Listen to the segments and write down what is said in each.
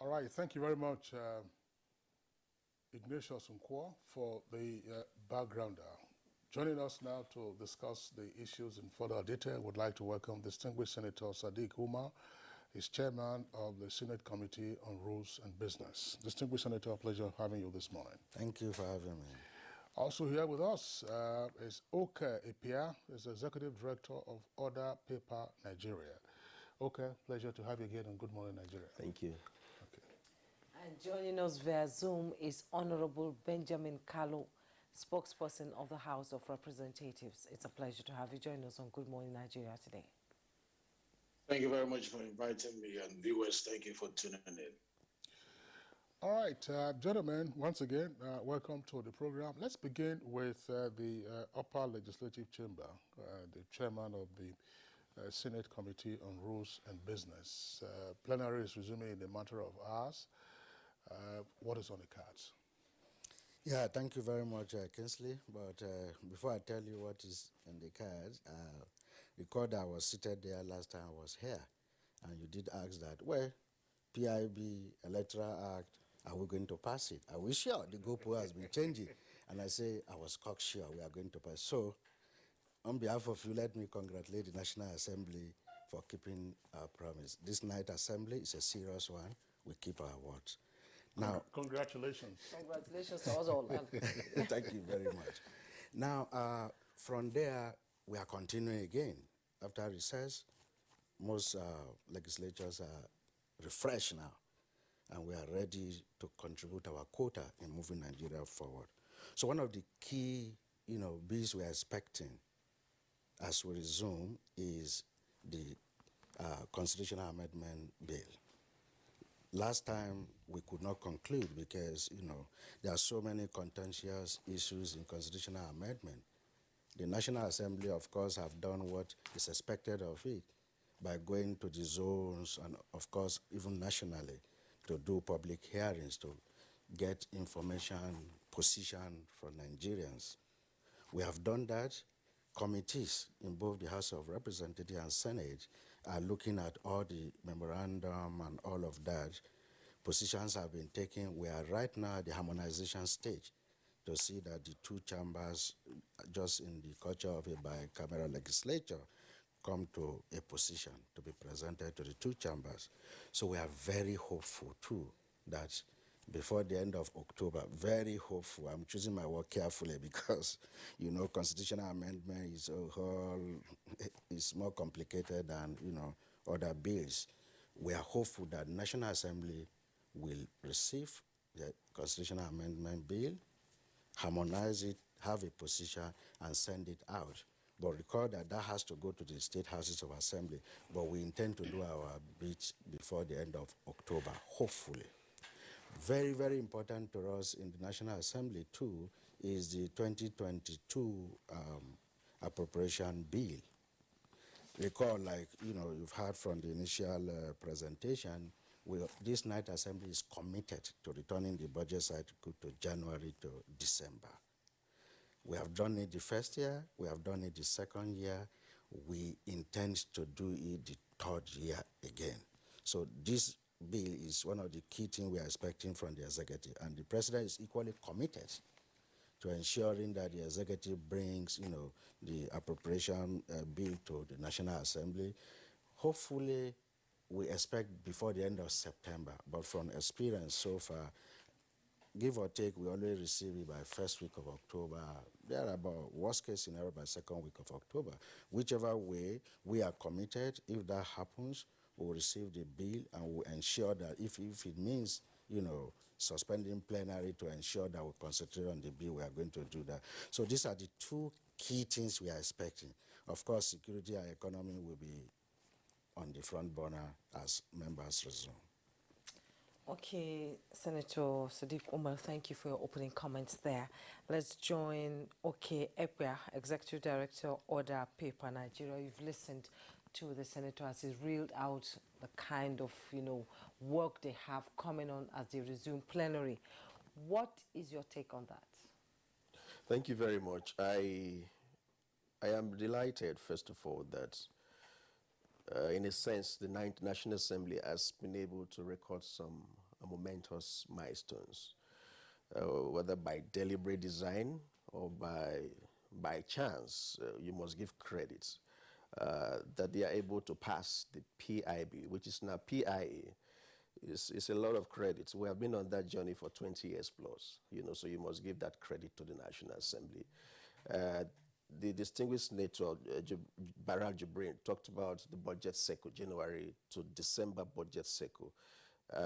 All right, thank you very much, Ignatius Nkwo, for the backgrounder. Joining us now to discuss the issues in further detail, would like to welcome distinguished Senator Sadiq Umar. He's chairman of the Senate Committee on Rules and Business. Distinguished Senator, pleasure having you this morning. Thank you for having me. Also here with us is Oke Epia, is Executive Director of Order Paper Nigeria. Oke, pleasure to have you again, and good morning, Nigeria. Thank you. Okay. And joining us via Zoom is Honorable Benjamin Kalu, spokesperson of the House of Representatives. It's a pleasure to have you join us on Good Morning Nigeria today. Thank you very much for inviting me, and viewers, thank you for tuning in. All right, gentlemen, once again, welcome to the program. Let's begin with the upper legislative chamber, the chairman of the Senate Committee on Rules and Business. Plenary is resuming in a matter of hours. What is on the cards? Yeah, thank you very much, Kinsley. But before I tell you what is in the cards, recall that I was seated there last time I was here, and you did ask that, well, PIB, Electoral Act, are we going to pass it? Are we sure? The goalpost has been changing. And I say, I was cocksure we are going to pass. So, on behalf of you, let me congratulate the National Assembly for keeping our promise. This night assembly is a serious one. We keep our words. Now, congratulations. Congratulations to us all. Thank you very much. Now, from there, we are continuing again. After recess, most legislatures are refreshed now, and we are ready to contribute our quota in moving Nigeria forward. So one of the key, bills we are expecting as we resume is the constitutional amendment bill. Last time we could not conclude because, there are so many contentious issues in constitutional amendment. The National Assembly, of course, have done what is expected of it by going to the zones and, of course, even nationally to do public hearings to get information, position from Nigerians. We have done that. Committees in both the House of Representatives and Senate are looking at all the memorandum and all of that. Positions have been taken. We are right now at the harmonization stage to see that the two chambers, just in the culture of a bicameral legislature, come to a position to be presented to the two chambers. So we are very hopeful too that before the end of October, very hopeful. I'm choosing my word carefully because, constitutional amendment is more complicated than, other bills. We are hopeful that National Assembly will receive the constitutional amendment bill, harmonize it, have a position, and send it out. But recall that has to go to the state houses of assembly. But we intend to do our bit before the end of October, hopefully. Very, very important to us in the National Assembly, too, is the 2022 appropriation bill. Recall, you've heard from the initial presentation, this night assembly is committed to returning the budget cycle to January to December. We have done it the first year, we have done it the second year, we intend to do it the third year again. So this bill is one of the key things we are expecting from the executive, and the president is equally committed to ensuring that the executive brings, the appropriation bill to the National Assembly. Hopefully, we expect before the end of September, but from experience so far, give or take, we always receive it by first week of October. There are about worst case scenario by second week of October. Whichever way, we are committed. If that happens, we'll receive the bill and we'll ensure that if it means, suspending plenary to ensure that we concentrate on the bill, we are going to do that. So these are the two key things we are expecting. Of course, security and economy will be on the front burner as members resume. Okay, Senator Sadiq Umar, thank you for your opening comments there. Let's join Oke Epia, Executive Director, Order Paper Nigeria. You've listened to the senator as he's reeled out the kind of, work they have coming on as they resume plenary. What is your take on that? Thank you very much. I am delighted, first of all, that in a sense, the National Assembly has been able to record some momentous milestones, whether by deliberate design or by chance. You must give credit that they are able to pass the PIB, which is now PIA. It's a lot of credit. We have been on that journey for 20 years plus, so you must give that credit to the National Assembly. The distinguished senator, Barak Jibrin, talked about the budget cycle, January to December budget cycle.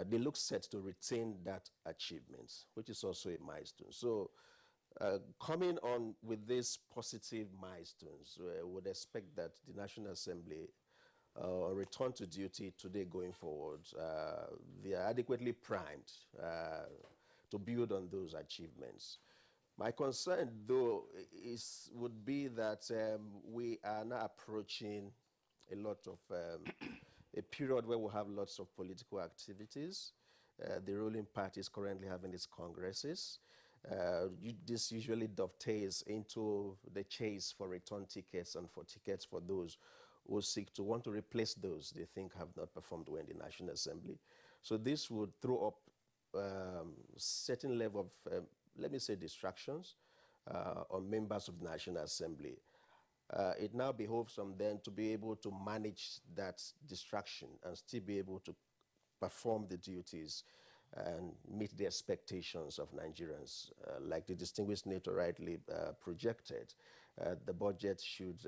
They look set to retain that achievement, which is also a milestone. So coming on with these positive milestones, would expect that the National Assembly return to duty today going forward, they are adequately primed to build on those achievements. My concern, though, would be that we are now approaching a lot of a period where we'll have lots of political activities. The ruling party is currently having its congresses. This usually dovetails into the chase for return tickets and for tickets for those who seek to want to replace those they think have not performed well in the National Assembly. So this would throw up certain level of, let me say, distractions on members of the National Assembly. It now behoves on them to be able to manage that distraction and still be able to perform the duties and meet the expectations of Nigerians. Like the distinguished senator rightly projected, the budget should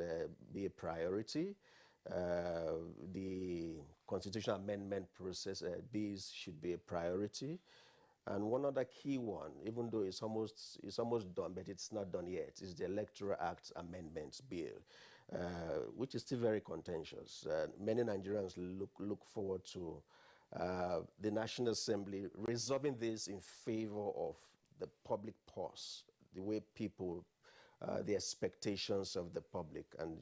be a priority. The constitutional amendment process, these should be a priority. And one other key one, even though it's almost done, but it's not done yet, is the Electoral Act Amendments Bill, which is still very contentious. Many Nigerians look forward to the National Assembly resolving this in favor of the public purse, the way people, the expectations of the public. And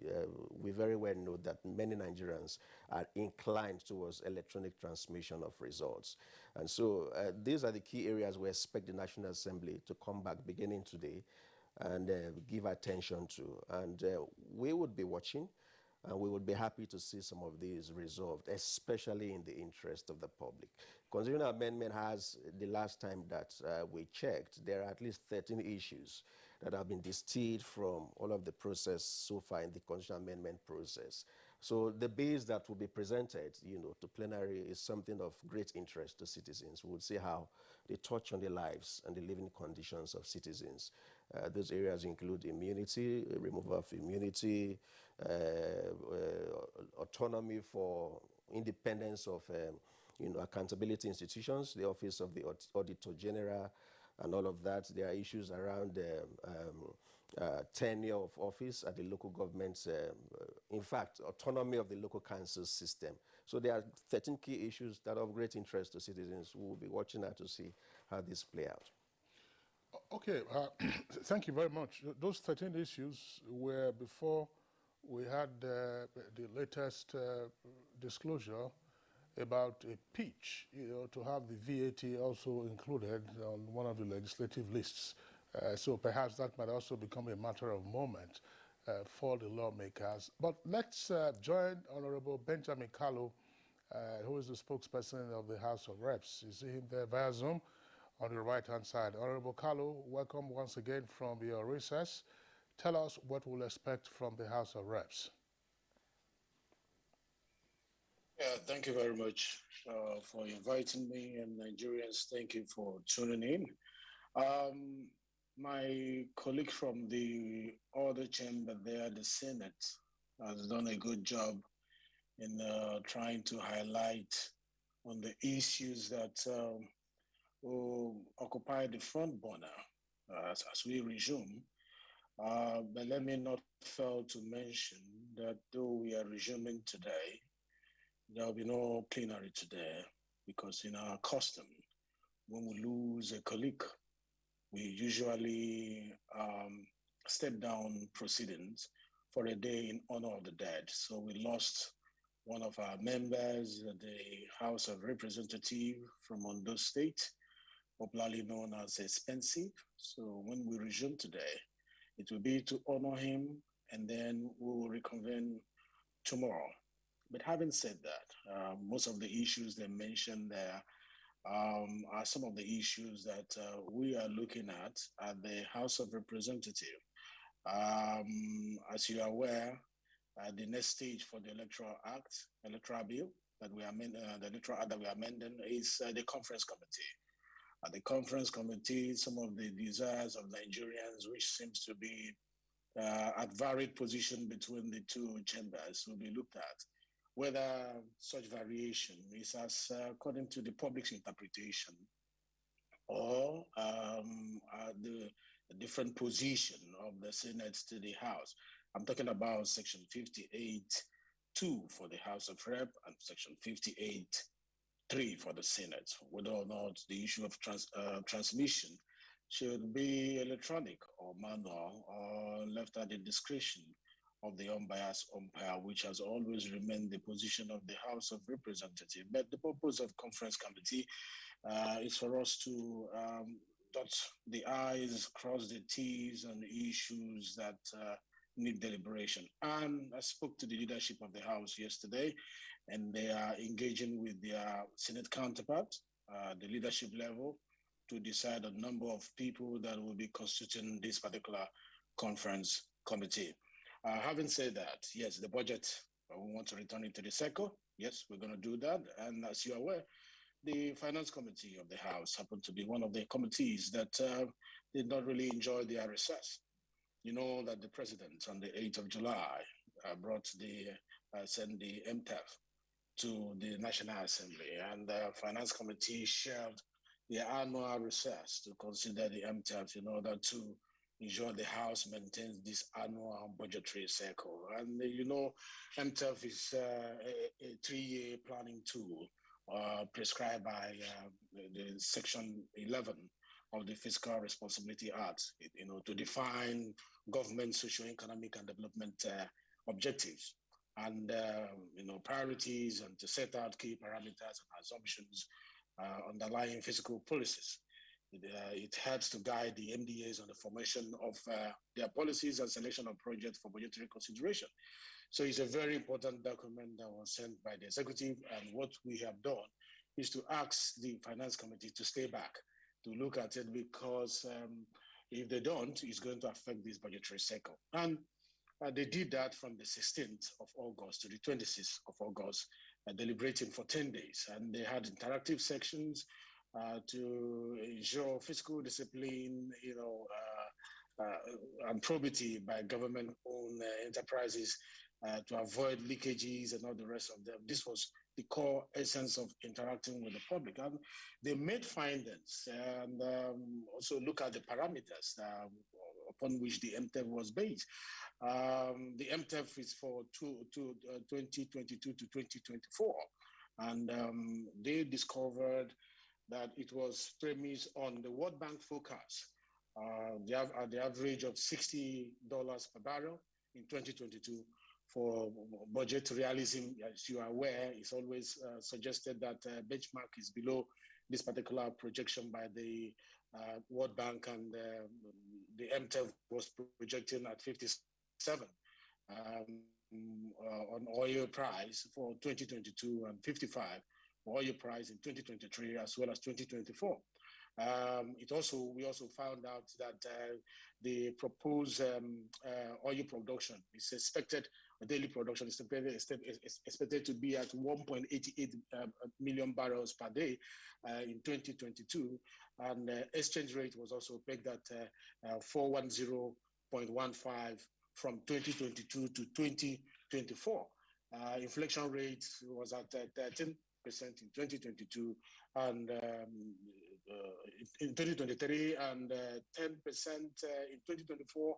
we very well know that many Nigerians are inclined towards electronic transmission of results. And so these are the key areas we expect the National Assembly to come back beginning today and give attention to. And we would be watching, and we would be happy to see some of these resolved, especially in the interest of the public. Constitutional amendment has, the last time that we checked, there are at least 13 issues that have been distilled from all of the process so far in the constitutional amendment process. So the bills that will be presented, to plenary is something of great interest to citizens. We'll see how they touch on the lives and the living conditions of citizens. Those areas include immunity, removal of immunity, autonomy for independence of accountability institutions, the Office of the Auditor General, and all of that. There are issues around tenure of office at the local governments, in fact, autonomy of the local council system. So there are 13 key issues that are of great interest to citizens who will be watching out to see how this play out. Okay, thank you very much. Those 13 issues were before we had the latest disclosure about a pitch, to have the VAT also included on one of the legislative lists. So perhaps that might also become a matter of moment for the lawmakers. But let's join Honorable Benjamin Kalu, who is the spokesperson of the House of Reps. You see him there via Zoom on the right-hand side. Honorable Kalu, welcome once again from your recess. Tell us what we'll expect from the House of Reps. Yeah, thank you very much for inviting me, and Nigerians, thank you for tuning in. My colleague from the other chamber there, the Senate, has done a good job in trying to highlight on the issues that will occupy the front burner as we resume. But let me not fail to mention that though we are resuming today, there will be no plenary today, because in our custom, when we lose a colleague, we usually step down proceedings for a day in honor of the dead. So we lost one of our members, the House of Representatives from Ondo State, popularly known as Expensive. So when we resume today, it will be to honor him, and then we will reconvene tomorrow. But having said that, most of the issues they mentioned there are some of the issues that we are looking at the House of Representatives. As you are aware, the next stage for the Electoral Bill that we amend, the Electoral Act that we are amending is the Conference Committee. At the Conference Committee, some of the desires of Nigerians, which seems to be at varied position between the two chambers, will be looked at. Whether such variation is as according to the public's interpretation or the different position of the Senate to the House. I'm talking about Section 58(2) for the House of Rep and Section 58(3) for the Senate, whether or not the issue of transmission should be electronic or manual or left at the discretion of the unbiased umpire, which has always remained the position of the House of Representatives. But the purpose of conference committee is for us to dot the I's, cross the T's on the issues that need deliberation. And I spoke to the leadership of the House yesterday, and they are engaging with their Senate counterpart, the leadership level, to decide a number of people that will be constituting this particular conference committee. Having said that, yes, the budget, we want to return it to the circle. Yes, we're going to do that. And as you're aware, the Finance Committee of the House happened to be one of the committees that did not really enjoy their recess. You know that the president on the 8th of July sent the MTF to the National Assembly, and the Finance Committee shelved the annual recess to consider the MTF in order to ensure the House maintains this annual budgetary cycle. And you know, MTF is a 3-year planning tool prescribed by the Section 11 of the Fiscal Responsibility Act, to define government socio-economic and development objectives and priorities, and to set out key parameters and assumptions underlying fiscal policies. It helps to guide the MDAs on the formation of their policies and selection of projects for budgetary consideration. So it's a very important document that was sent by the executive, and what we have done is to ask the Finance Committee to stay back, to look at it, because if they don't, it's going to affect this budgetary cycle. And they did that from the 16th of August to the 26th of August, deliberating for 10 days. And they had interactive sections to ensure fiscal discipline, and probity by government-owned enterprises to avoid leakages and all the rest of them. This was the core essence of interacting with the public. And they made findings and also look at the parameters upon which the MTEF was based. The MTEF is for 2022 to 2024. And they discovered that it was premised on the World Bank forecast. The average of $60 per barrel in 2022 for budget realism. As you are aware, it's always suggested that benchmark is below this particular projection by the World Bank, and the MTEF was projecting at 57 on oil price for 2022 and 55 oil price in 2023 as well as 2024. We also found out that the proposed oil production is expected, daily production is expected to be at 1.88 million barrels per day in 2022, and exchange rate was also pegged at 410.15 from 2022 to 2024. Inflation rate was at 13% in 2022 and in 2023, and 10% in 2024.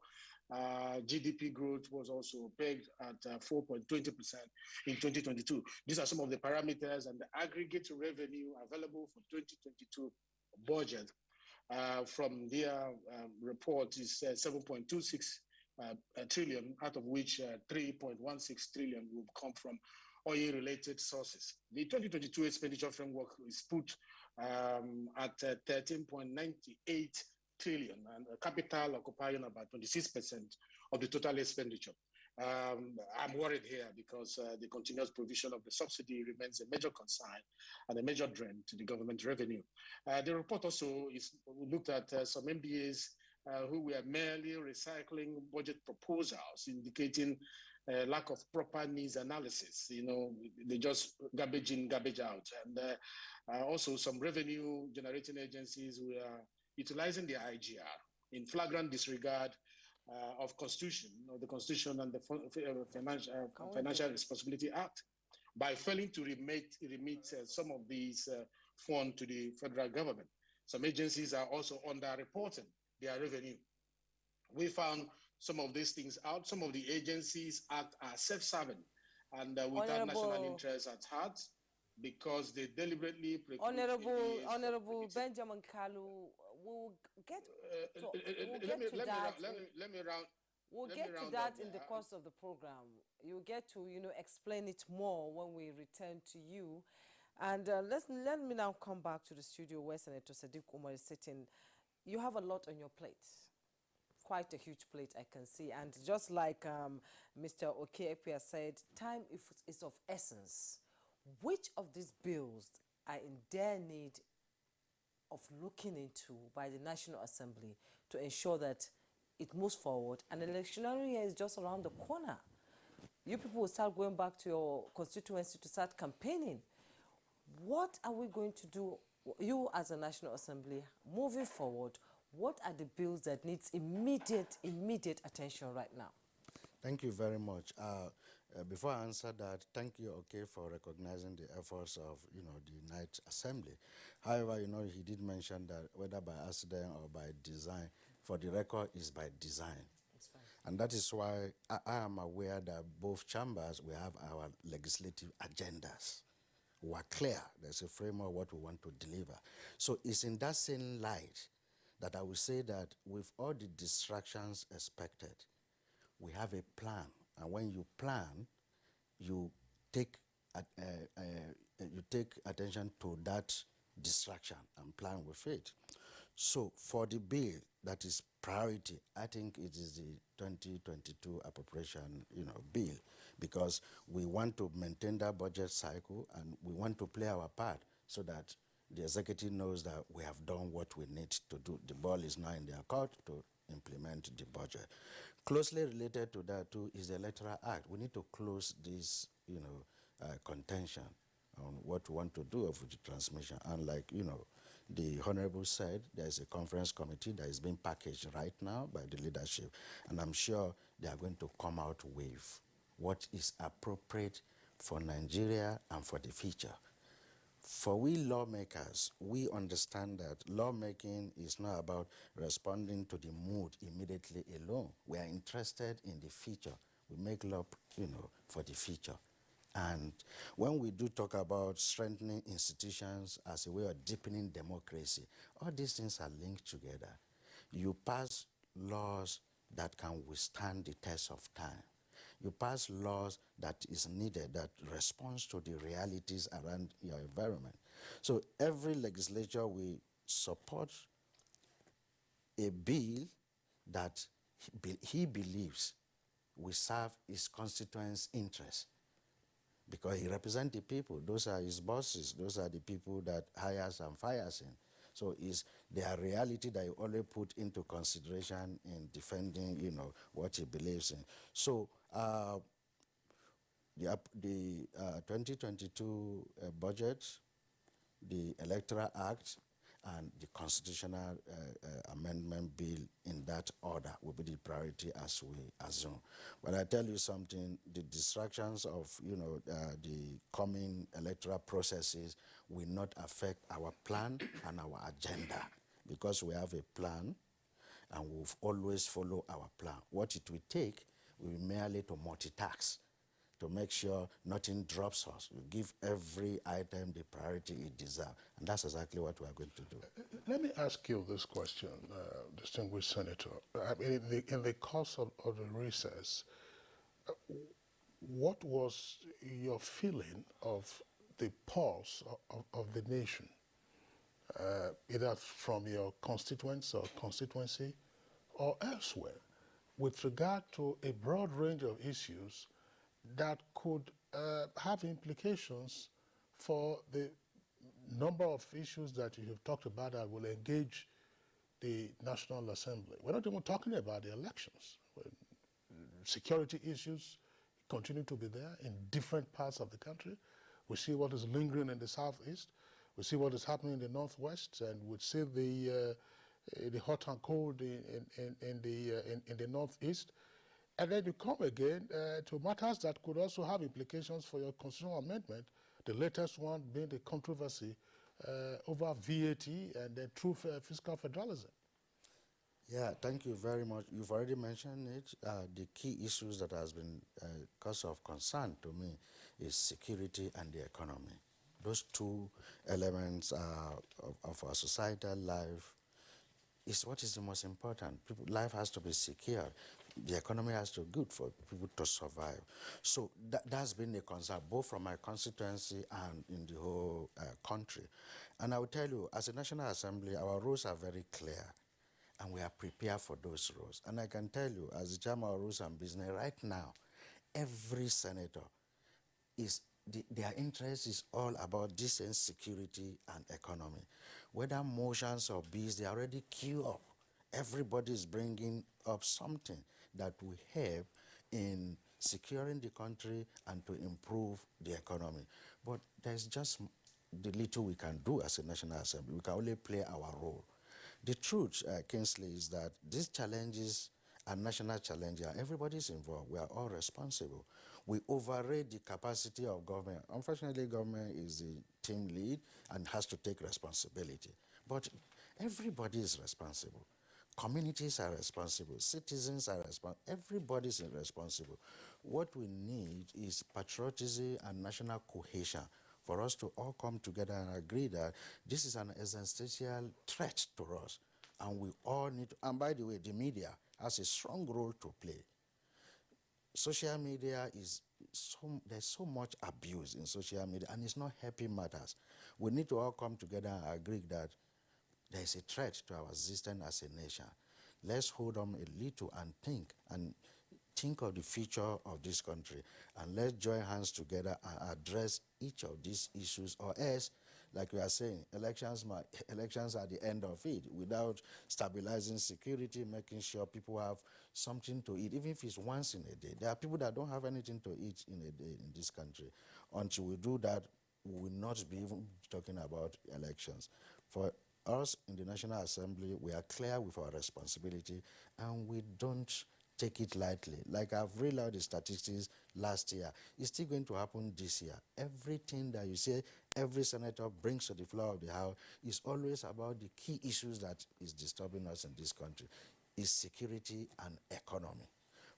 GDP growth was also pegged at 4.20% in 2022. These are some of the parameters, and the aggregate revenue available for 2022 budget from their report is 7.26 trillion, out of which 3.16 trillion will come from oil-related sources. The 2022 expenditure framework is put at 13.98 trillion, and capital occupying about 26% of the total expenditure. I'm worried here because the continuous provision of the subsidy remains a major concern and a major drain to the government revenue. The report also looked at some MBAs who were merely recycling budget proposals, indicating lack of proper needs analysis. You know, they just garbage in, garbage out. And also some revenue generating agencies were utilizing the IGR in flagrant disregard of Constitution, the Constitution and the Financial Responsibility Act, by failing to remit some of these funds to the federal government. Some agencies are also underreporting their revenue. We found some of these things out. Some of the agencies act as self-serving and without national interest at heart, because they deliberately Honorable Benjamin Kalu, we'll get to that. Let me round. We'll get to that in the course of the program. You'll get to, explain it more when we return to you. And let me now come back to the studio where Senator Sadiq Umar is sitting. You have a lot on your plate. Quite a huge plate, I can see. And just like Mr. Okeepia said, time is of essence. Which of these bills are in dire need of looking into by the National Assembly to ensure that it moves forward? And the electionary year is just around the corner. You people will start going back to your constituency to start campaigning. What are we going to do, you as a National Assembly, moving forward? What are the bills that needs immediate attention right now? Thank you very much. Before I answer that, thank you, for recognizing the efforts of, the Night Assembly. However, he did mention that whether by accident or by design, for the record, is by design. That's fine. And that is why I am aware that both chambers, we have our legislative agendas. We are clear. There's a framework what we want to deliver. So it's in that same light that I will say that with all the distractions expected, we have a plan. And when you plan, you take attention to that distraction and plan with it. So for the bill that is priority, I think it is the 2022 appropriation, bill, because we want to maintain that budget cycle and we want to play our part so that the executive knows that we have done what we need to do. The ball is now in their court to implement the budget. Closely related to that too is the Electoral Act. We need to close this, contention on what we want to do with the transmission. And like, the Honorable said, there's a conference committee that is being packaged right now by the leadership. And I'm sure they are going to come out with what is appropriate for Nigeria and for the future. For we lawmakers, we understand that lawmaking is not about responding to the mood immediately alone. We are interested in the future. We make law, for the future. And when we do talk about strengthening institutions as a way of deepening democracy, all these things are linked together. You pass laws that can withstand the test of time. You pass laws that is needed, that responds to the realities around your environment. So every legislature will support a bill that he believes will serve his constituents' interests, because he represents the people. Those are his bosses. Those are the people that hires and fires him. So it's their reality that he always put into consideration in defending, what he believes in. So the 2022 budget, the Electoral Act, and the constitutional amendment bill in that order will be the priority as we assume. But I tell you something, the distractions of the coming electoral processes will not affect our plan and our agenda, because we have a plan and we'll always follow our plan. What it will take will be merely to multitask, to make sure nothing drops us. We give every item the priority it deserves. And that's exactly what we are going to do. Let me ask you this question, distinguished Senator. I mean, in the course of the recess, what was your feeling of the pulse of the nation, either from your constituents or constituency or elsewhere? with regard to a broad range of issues that could have implications for the number of issues that you have talked about that will engage the National Assembly. We're not even talking about the elections. Security issues continue to be there in different parts of the country. We see what is lingering in the southeast. We see what is happening in the northwest, and we see the hot and cold in the northeast. And then you come again to matters that could also have implications for your constitutional amendment, the latest one being the controversy over VAT and then true fiscal federalism. Yeah, thank you very much. You've already mentioned it. The key issues that has been cause of concern to me is security and the economy. Those two elements of our societal life is what is the most important. Life has to be secure. The economy has to be good for people to survive. So that's been a concern, both from my constituency and in the whole country. And I will tell you, as a National Assembly, our rules are very clear, and we are prepared for those rules. And I can tell you, as the chairman of Rules and Business, right now, every senator their interest is all about decent security and economy. Whether motions or bills, they are already queued up. Everybody is bringing up something that will help in securing the country and to improve the economy. But there's just the little we can do as a National Assembly. We can only play our role. The truth, Kingsley, is that these challenges are national challenges. Everybody is involved. We are all responsible. We overrate the capacity of government. Unfortunately, government is the team lead and has to take responsibility. But everybody is responsible. Communities are responsible. Citizens are responsible. Everybody is responsible. What we need is patriotism and national cohesion for us to all come together and agree that this is an existential threat to us. And we all need to, and by the way, the media has a strong role to play. Social media there's so much abuse in social media, and it's not helping matters. We need to all come together and agree that there is a threat to our existence as a nation. Let's hold on a little and think of the future of this country, and let's join hands together and address each of these issues, or else, like we are saying, elections are the end of it. Without stabilizing security, making sure people have something to eat, even if it's once in a day. There are people that don't have anything to eat in a day in this country. Until we do that, we will not be even talking about elections. For us in the National Assembly, we are clear with our responsibility, and we don't take it lightly. Like I've read out the statistics last year, it's still going to happen this year. Everything that you say every senator brings to the floor of the House is always about the key issues that is disturbing us in this country, is security and economy.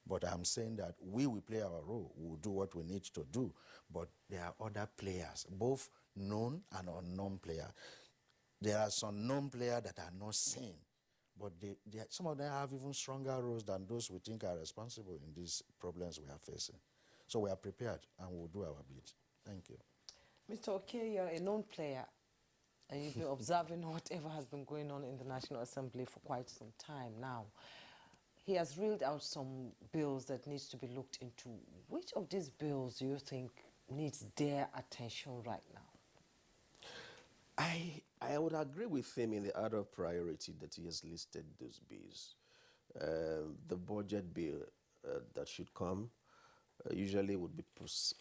But I'm saying that we will play our role. We will do what we need to do. But there are other players, both known and unknown players. There are some known players that are not seen, but some of them have even stronger roles than those we think are responsible in these problems we are facing. So we are prepared, and we'll do our bit. Thank you. Mr. Oke, you're a known player, and you've been observing whatever has been going on in the National Assembly for quite some time now. He has reeled out some bills that needs to be looked into. Which of these bills do you think needs their attention right now? I would agree with him in the order of priority that he has listed those bills. The budget bill that should come usually would be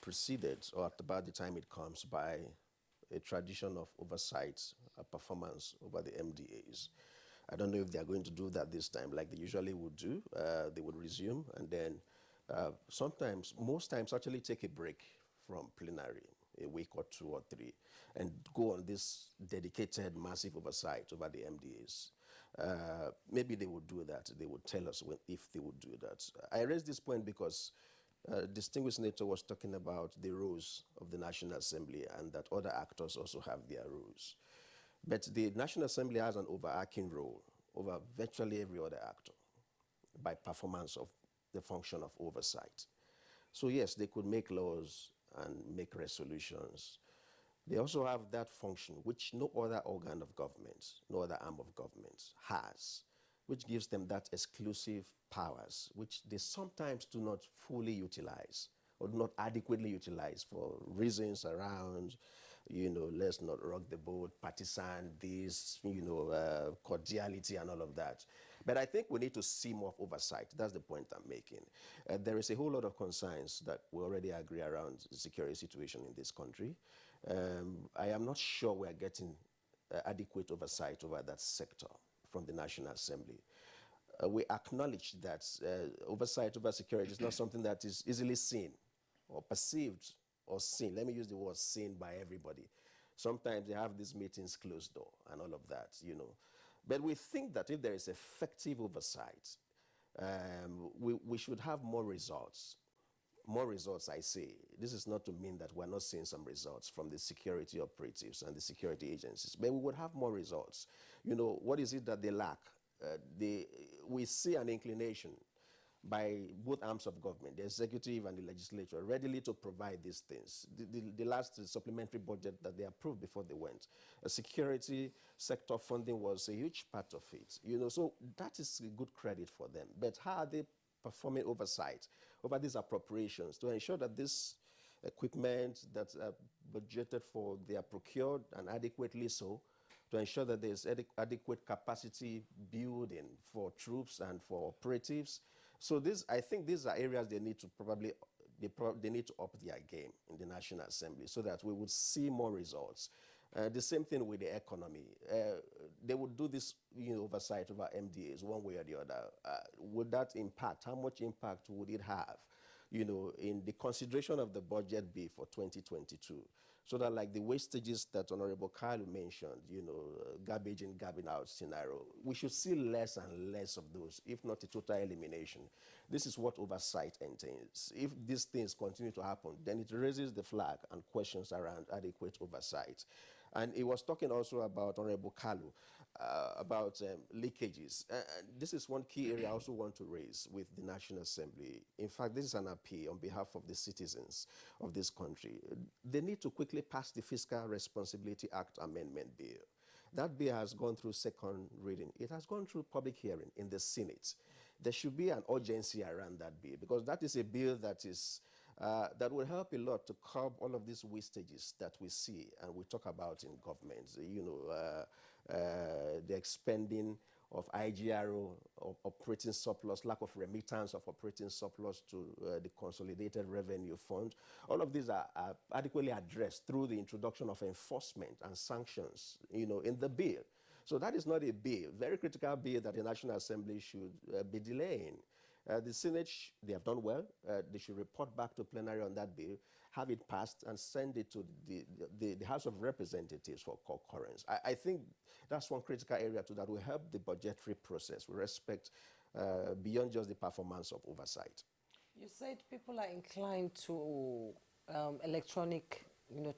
preceded, or at about the time it comes, by a tradition of oversight, a performance over the MDAs. I don't know if they are going to do that this time like they usually would do. They would resume, and then most times actually take a break from plenary, a week or 2 or 3, and go on this dedicated massive oversight over the MDAs. Maybe they would do that. They would tell us if they would do that. I raised this point because distinguished senator was talking about the roles of the National Assembly and that other actors also have their roles. But the National Assembly has an overarching role over virtually every other actor by performance of the function of oversight. So yes, they could make laws and make resolutions. They also have that function, which no other organ of government, no other arm of government has, which gives them that exclusive powers, which they sometimes do not fully utilize or not adequately utilize for reasons around, let's not rock the boat, partisan, this, cordiality and all of that. But I think we need to see more of oversight. That's the point I'm making. There is a whole lot of concerns that we already agree around the security situation in this country. I am not sure we are getting adequate oversight over that sector from the National Assembly. We acknowledge that oversight over security is not something that is easily seen or perceived or seen. Let me use the word seen by everybody. Sometimes they have these meetings closed door and all of that, But we think that if there is effective oversight, we should have more results. More results, I say. This is not to mean that we're not seeing some results from the security operatives and the security agencies, but we would have more results. What is it that they lack? We see an inclination by both arms of government, the executive and the legislature, readily to provide these things. The last supplementary budget that they approved before they went, security sector funding was a huge part of it. So that is a good credit for them. But how are they performing oversight over these appropriations to ensure that this equipment that are budgeted for, they are procured and adequately so, to ensure that there's adequate capacity building for troops and for operatives. So I think these are areas they need to they need to up their game in the National Assembly so that we would see more results. The same thing with the economy. They would do this oversight over MDAs one way or the other. Would that impact? How much impact would it have, in the consideration of the budget bill for 2022? So that like the wastages that Honorable Kalu mentioned, garbage in, garbage out scenario, we should see less and less of those, if not a total elimination. This is what oversight entails. If these things continue to happen, then it raises the flag and questions around adequate oversight. And he was talking also about Honorable Kalu, about leakages. This is one key area I also want to raise with the National Assembly. In fact, this is an appeal on behalf of the citizens of this country. They need to quickly pass the Fiscal Responsibility Act Amendment Bill. That bill has gone through second reading. It has gone through public hearing in the Senate. There should be an urgency around that bill because that is a bill that is that will help a lot to curb all of these wastages that we see and we talk about in governments. The expending of IGRO, of operating surplus, lack of remittance of operating surplus to the Consolidated Revenue Fund. All of these are adequately addressed through the introduction of enforcement and sanctions, in the bill. So that is not a bill, very critical bill that the National Assembly should be delaying. The Senate, they have done well. They should report back to plenary on that bill, have it passed, and send it to the House of Representatives for concurrence. I think that's one critical area too that will help the budgetary process with respect beyond just the performance of oversight. You said people are inclined to electronic,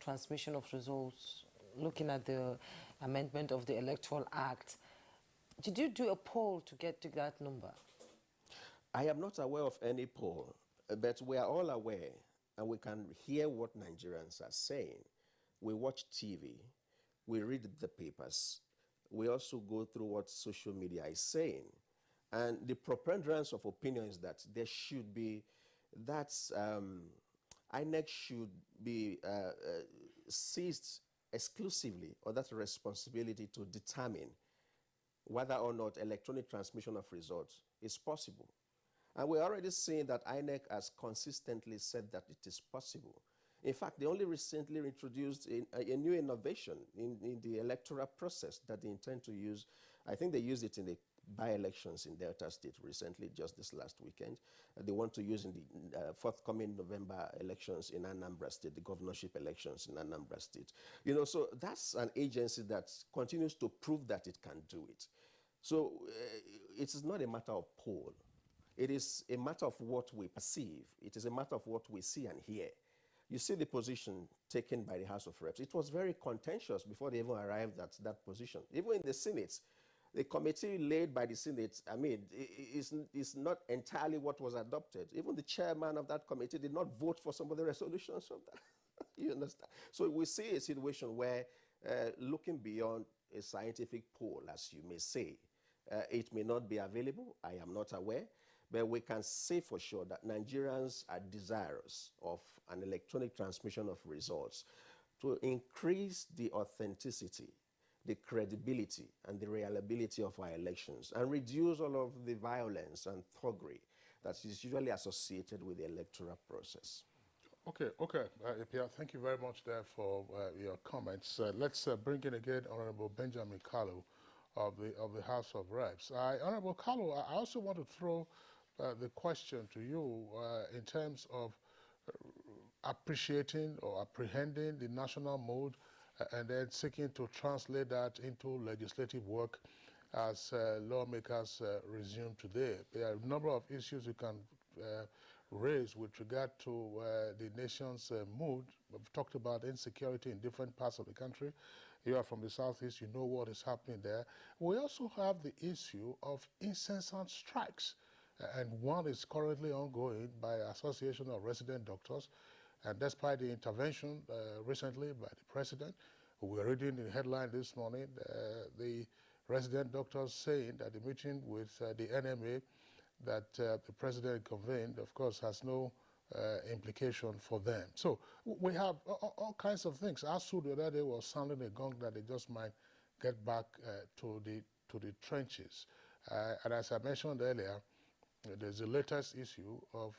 transmission of results, looking at the amendment of the Electoral Act. Did you do a poll to get to that number? I am not aware of any poll, but we are all aware and we can hear what Nigerians are saying. We watch TV, we read the papers, we also go through what social media is saying. And the preponderance of opinion is that there should be, INEC should be seized exclusively, or that responsibility to determine whether or not electronic transmission of results is possible. And we're already seeing that INEC has consistently said that it is possible. In fact, they only recently introduced a new innovation in the electoral process that they intend to use. I think they used it in the by-elections in Delta State recently, just this last weekend. They want to use in the forthcoming November elections in Anambra State, the governorship elections in Anambra State. So that's an agency that continues to prove that it can do it. So it is not a matter of poll. It is a matter of what we perceive. It is a matter of what we see and hear. You see the position taken by the House of Reps. It was very contentious before they even arrived at that position. Even in the Senate, the committee laid by the Senate, is not entirely what was adopted. Even the chairman of that committee did not vote for some of the resolutions of that. You understand? So we see a situation where looking beyond a scientific poll, as you may say, It may not be available, I am not aware, but we can say for sure that Nigerians are desirous of an electronic transmission of results to increase the authenticity, the credibility, and the reliability of our elections, and reduce all of the violence and thuggery that is usually associated with the electoral process. Okay, Ipia, thank you very much there for your comments. Let's bring in again Honorable Benjamin Kalu of the House of Reps. Honorable Kalu, I also want to throw the question to you in terms of appreciating or apprehending the national mood and then seeking to translate that into legislative work as lawmakers resume today. There are a number of issues you can raise with regard to the nation's mood. We've talked about insecurity in different parts of the country. You are from the Southeast, you know what is happening there. We also have the issue of incessant strikes, and one is currently ongoing by Association of Resident Doctors. And despite the intervention recently by the president, we're reading the headline this morning, the resident doctors saying that the meeting with the NMA that the president convened, of course, has no implication for them. So we have all kinds of things. ASU the other day was sounding a gong that they just might get back to the trenches. And as I mentioned earlier, there's the latest issue of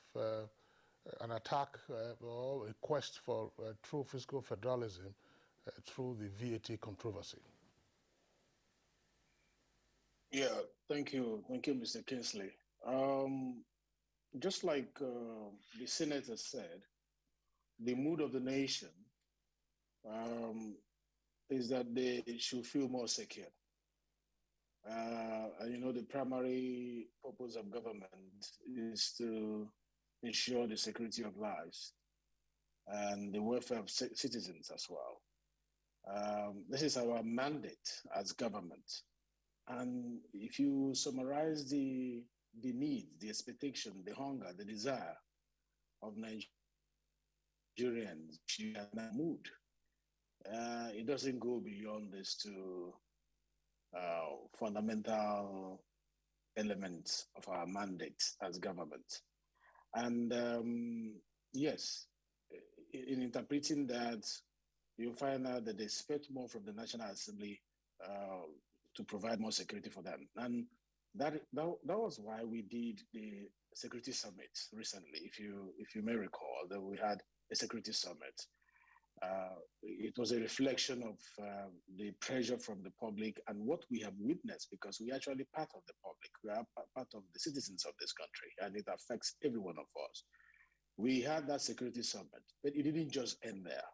an attack or a quest for true fiscal federalism through the VAT controversy. Yeah, thank you, Mr. Kingsley. Just like the senator said, the mood of the nation is that they should feel more secure. And you know, the primary purpose of government is to ensure the security of lives and the welfare of citizens as well. This is our mandate as government. And if you summarize the needs, the expectation, the hunger, the desire of Nigerians, in that mood, it doesn't go beyond these two fundamental elements of our mandate as government. And yes, in interpreting that, you'll find out that they expect more from the National Assembly to provide more security for them. And that was why we did the security summit recently. If you may recall, that we had a security summit. It was a reflection of the pressure from the public and what we have witnessed, because we are actually part of the public. We are part of the citizens of this country, and it affects every one of us. We had that security summit, but it didn't just end there.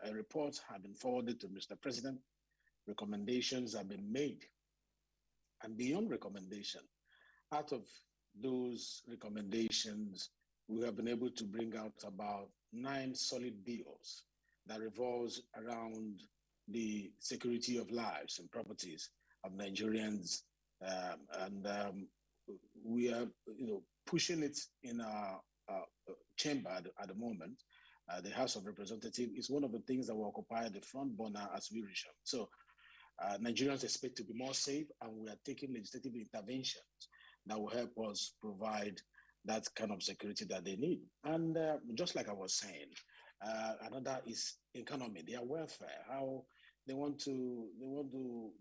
A report had been forwarded to Mr. President. Recommendations have been made. And beyond recommendation, out of those recommendations, we have been able to bring out about 9 solid bills that revolves around the security of lives and properties of Nigerians. We are pushing it in our chamber at the moment. The House of Representatives is one of the things that will occupy the front burner as we resume. So Nigerians expect to be more safe, and we are taking legislative interventions that will help us provide that kind of security that they need. And just like I was saying, another is economy, their welfare, how they want to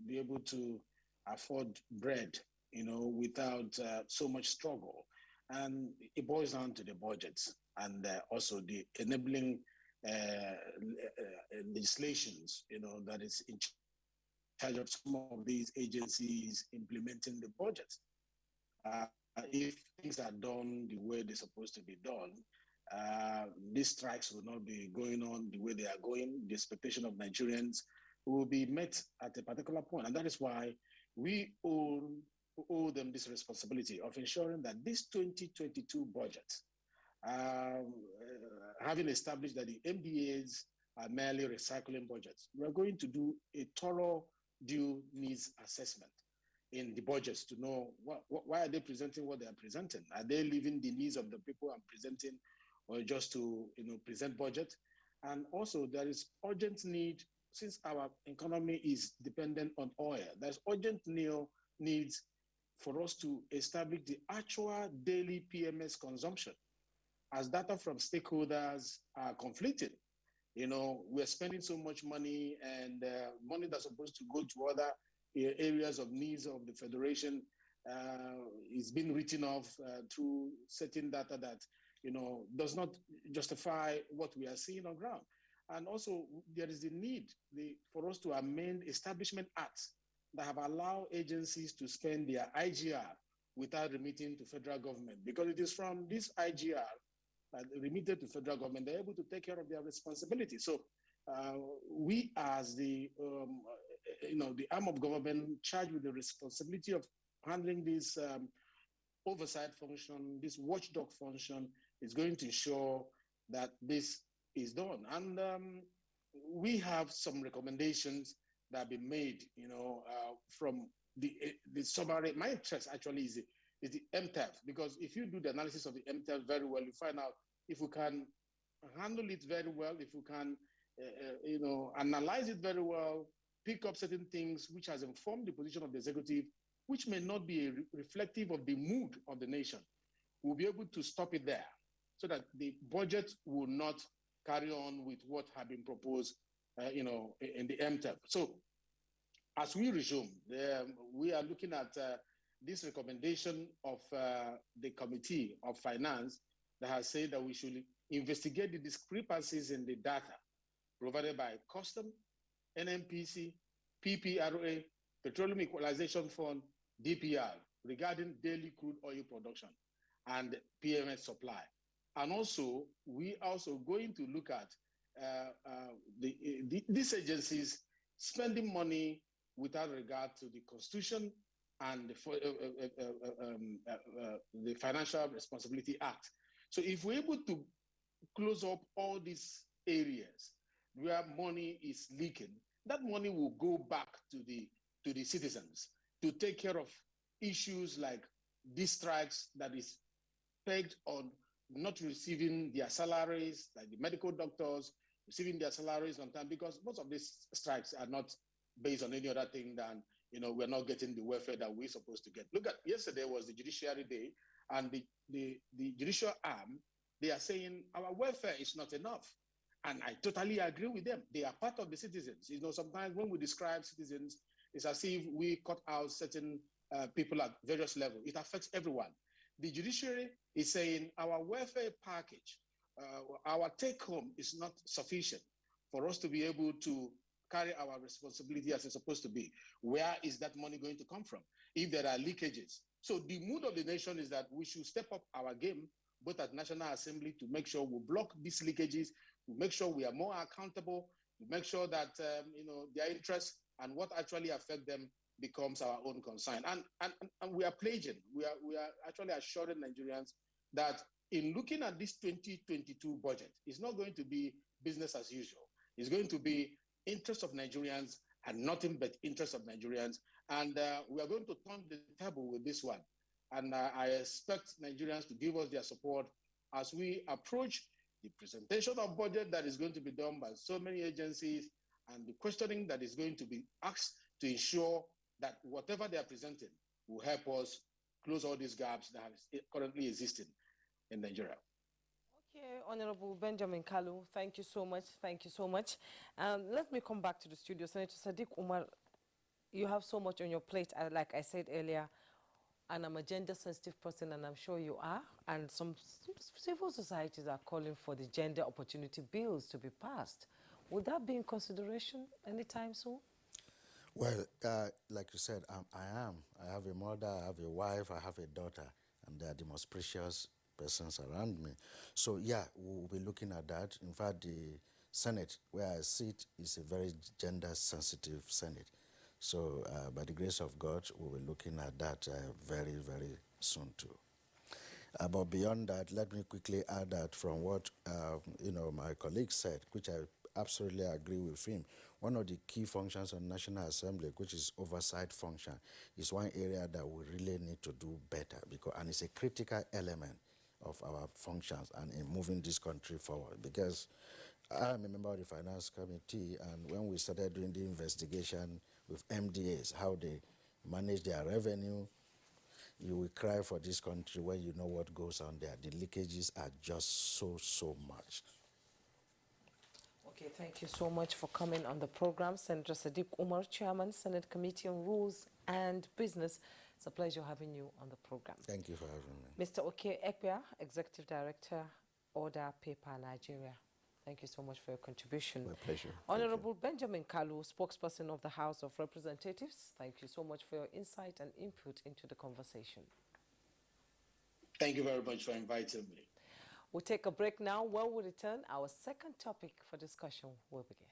be able to afford bread, without so much struggle. And it boils down to the budgets and also the enabling legislations, that is in charge of some of these agencies implementing the budget. If things are done the way they're supposed to be done, these strikes will not be going on the way they are going. The expectation of Nigerians will be met at a particular point. And that is why we owe them this responsibility of ensuring that this 2022 budget, having established that the MDAs are merely recycling budgets, we are going to do a thorough due needs assessment in the budgets to know why are they presenting what they are presenting. Are they leaving the needs of the people I'm presenting, or just to present budget? And also there is urgent need, since our economy is dependent on oil, there's urgent needs for us to establish the actual daily PMS consumption, as data from stakeholders are conflicting. You know, we're spending so much money, and money that's supposed to go to other areas of needs of the Federation is being written off through certain data that, you know, does not justify what we are seeing on ground. And also, there is the need for us to amend establishment acts that have allowed agencies to spend their IGR without remitting to federal government, because it is from this IGR remitted to federal government, they're able to take care of their responsibility. So we, as the the arm of government charged with the responsibility of handling this oversight function, this watchdog function, is going to ensure that this is done. And we have some recommendations that have been made, you know, from the summary. My interest actually is the MTEF, because if you do the analysis of the MTEF very well, you find out if we can handle it very well, if we can, analyze it very well, pick up certain things which has informed the position of the executive, which may not be reflective of the mood of the nation, we'll be able to stop it there, so that the budget will not carry on with what had been proposed, in the MTEF. So, as we resume, we are looking at this recommendation of the Committee of Finance that has said that we should investigate the discrepancies in the data provided by Custom, NMPC, PPRA, Petroleum Equalization Fund, DPR, regarding daily crude oil production and PMS supply. And also, we also going to look at these agencies spending money without regard to the Constitution and the Financial Responsibility Act. So if we're able to close up all these areas where money is leaking, that money will go back to the citizens to take care of issues like these strikes that is pegged on not receiving their salaries, like the medical doctors receiving their salaries on time, because most of these strikes are not based on any other thing than, we're not getting the welfare that we're supposed to get. Look at, yesterday was the Judiciary Day, and the judicial arm, they are saying our welfare is not enough. And I totally agree with them. They are part of the citizens. Sometimes when we describe citizens, it's as if we cut out certain people at various levels. It affects everyone. The judiciary is saying our welfare package, our take home is not sufficient for us to be able to carry our responsibility as it's supposed to be. Where is that money going to come from if there are leakages? So the mood of the nation is that we should step up our game, both at National Assembly, to make sure we block these leakages, to make sure we are more accountable, to make sure that their interests and what actually affect them becomes our own concern. And we are pledging, we are actually assuring Nigerians that in looking at this 2022 budget, it's not going to be business as usual. It's going to be interest of Nigerians and nothing but interest of Nigerians. And we are going to turn the table with this one. And I expect Nigerians to give us their support as we approach the presentation of budget that is going to be done by so many agencies, and the questioning that is going to be asked to ensure that whatever they are presenting will help us close all these gaps that are currently existing in Nigeria. Okay, Honorable Benjamin Kalu, thank you so much. Thank you so much. Let me come back to the studio. Senator Sadiq Umar, you have so much on your plate, like I said earlier, and I'm a gender-sensitive person, and I'm sure you are, and some civil societies are calling for the gender opportunity bills to be passed. Would that be in consideration anytime soon? Well, like you said, I am. I have a mother, I have a wife, I have a daughter, and they are the most precious persons around me. So yeah, we'll be looking at that. In fact, the Senate, where I sit, is a very gender-sensitive Senate. So by the grace of God, we'll be looking at that very, very soon too. But beyond that, let me quickly add that from what my colleague said, which I absolutely agree with him. One of the key functions of National Assembly, which is oversight function, is one area that we really need to do better, and it's a critical element of our functions and in moving this country forward. Because I'm a member of the Finance Committee, and when we started doing the investigation with MDAs, how they manage their revenue, you will cry for this country when you know what goes on there. The leakages are just so much. Okay, thank you so much for coming on the program. Senator Sadiq Umar, Chairman, Senate Committee on Rules and Business. It's a pleasure having you on the program. Thank you for having me. Mr. Oke Ekpia, Executive Director, Order Paper Nigeria. Thank you so much for your contribution. My pleasure. Honorable Benjamin Kalu, spokesperson of the House of Representatives. Thank you so much for your insight and input into the conversation. Thank you very much for inviting me. We'll take a break now. When we return, our second topic for discussion will begin.